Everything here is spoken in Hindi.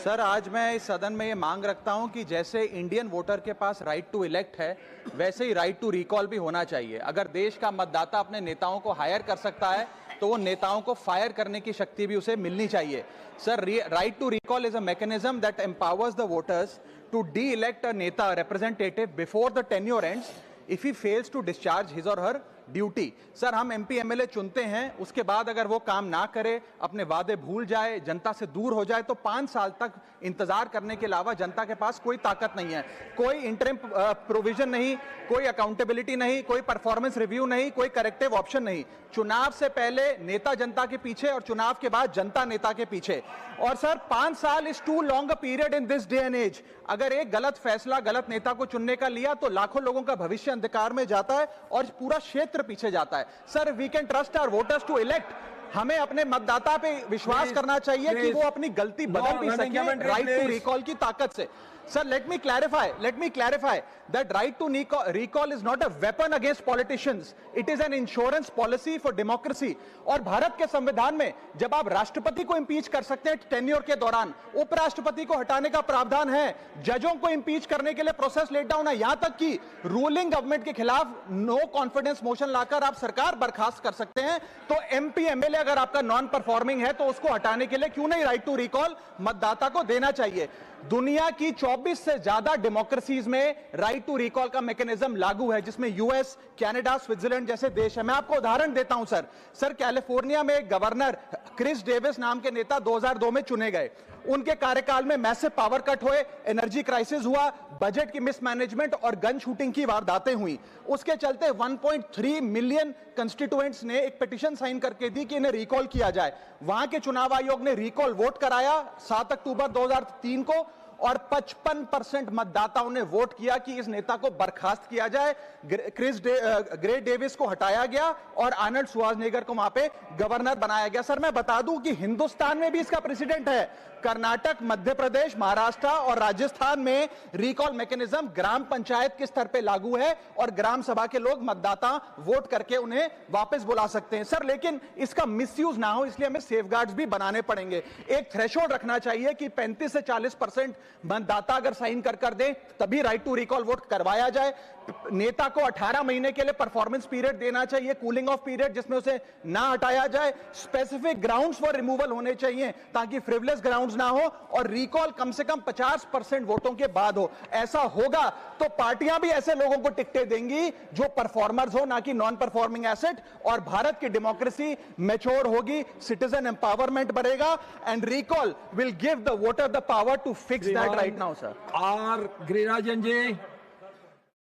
सर, आज मैं इस सदन में ये मांग रखता हूं कि जैसे इंडियन वोटर के पास राइट टू इलेक्ट है, वैसे ही राइट टू रिकॉल भी होना चाहिए। अगर देश का मतदाता अपने नेताओं को हायर कर सकता है तो वो नेताओं को फायर करने की शक्ति भी उसे मिलनी चाहिए। Sir, right to recall is a mechanism that empowers the voters to de elect a neta representative before the tenure ends if he fails to discharge his or her duty. Sir, हम एमपी एमएलए चुनते हैं, उसके बाद अगर वो काम ना करे, अपने वादे भूल जाए, जनता से दूर हो जाए, तो 5 साल तक इंतजार करने के अलावा जनता के पास कोई ताकत नहीं है। कोई इंटरिम प्रोविजन नहीं, कोई अकाउंटेबिलिटी नहीं, कोई परफॉर्मेंस रिव्यू नहीं, कोई करेक्टिव ऑप्शन नहीं। चुनाव से पहले नेता जनता के पीछे और चुनाव के बाद जनता नेता के पीछे। और सर, 5 साल is too long a period in this day and age. अगर एक गलत फैसला गलत नेता को चुनने का लिया तो लाखों लोगों का भविष्य अंधकार में जाता है और पूरा क्षेत्र पीछे जाता है। Sir, we can trust our voters to elect. हमें अपने मतदाता पे विश्वास करना चाहिए कि वो अपनी गलती बदल भी सके राइट टू रिकॉल की ताकत से। Sir, let me clarify that right to recall is not a weapon against politicians. It is an insurance policy for democracy. और भारत के संविधान में जब आप राष्ट्रपति को इंपीच कर सकते हैं टेन्योर के दौरान, उपराष्ट्रपति को हटाने का प्रावधान है, जजों को इंपीच करने के लिए प्रोसेस लेट डाउन है, यहां तक कि रूलिंग गवर्नमेंट के खिलाफ नो कॉन्फिडेंस मोशन लाकर आप सरकार बर्खास्त कर सकते हैं। तो एमपी एमएलए अगर आपका नॉन परफॉर्मिंग है तो उसको हटाने के लिए क्यों नहीं राइट टू रिकॉल मतदाता को देना चाहिए। दुनिया की 24 से ज्यादा डेमोक्रेसीज में राइट टू रिकॉल का मैकेनिज्म लागू है, जिसमें यूएस, कनाडा, स्विट्जरलैंड जैसे देश है। मैं आपको उदाहरण देता हूं सर, कैलिफोर्निया में गवर्नर क्रिस डेविस नाम के नेता 2002 में चुने गए। उनके कार्यकाल में मैसिव पावर कट हुए, एनर्जी क्राइसिस हुआ, बजट की मिसमैनेजमेंट और गन शूटिंग की वारदातें हुई। उसके चलते 1.3 मिलियन कंस्टिट्यूएंट्स ने एक पिटीशन साइन करके दी कि इन्हें रिकॉल किया जाए। वहां के चुनाव आयोग ने रिकॉल वोट कराया 7 अक्टूबर 2003 को और 55% मतदाताओं ने वोट किया कि इस नेता को बर्खास्त किया जाए। ग्रे डेविस को हटाया गया और आर्नल्ड श्वार्ज़नेगर को वहां पे गवर्नर बनाया गया। सर, मैं बता दूं कि हिंदुस्तान में भी इसका प्रेसिडेंट है। कर्नाटक, मध्य प्रदेश, महाराष्ट्र और राजस्थान में रिकॉल मैकेनिज्म ग्राम पंचायत के स्तर पे लागू है और ग्राम सभा के लोग मतदाता वोट करके उन्हें वापस बुला सकते हैं। सर, लेकिन इसका मिसयूज ना हो इसलिए हमें सेफगार्ड्स भी बनाने पड़ेंगे। एक थ्रेशोल्ड रखना चाहिए कि 35 से 40% मतदाता अगर साइन कर दे तभी राइट टू रिकॉल वोट करवाया जाए। नेता को 18 महीने के लिए परफॉर्मेंस पीरियड देना चाहिए, कूलिंग ऑफ पीरियड, जिसमें उसे ना हटाया जाए। स्पेसिफिक ग्राउंड्स फॉर रिमूवल होने चाहिए ताकि फ्रिवलेस ग्राउंड्स ना हो और रिकॉल कम से कम 50% वोटों के बाद हो। ऐसा होगा तो पार्टियां भी ऐसे लोगों को टिकटें देंगी जो परफॉर्मर्स हो, ना कि नॉन परफॉर्मिंग एसेट, और भारत की डेमोक्रेसी मैच्योर होगी, सिटीजन एम्पावरमेंट बढ़ेगा and recall will give the voter the power to fix that right now. Sir, R Girirajan ji.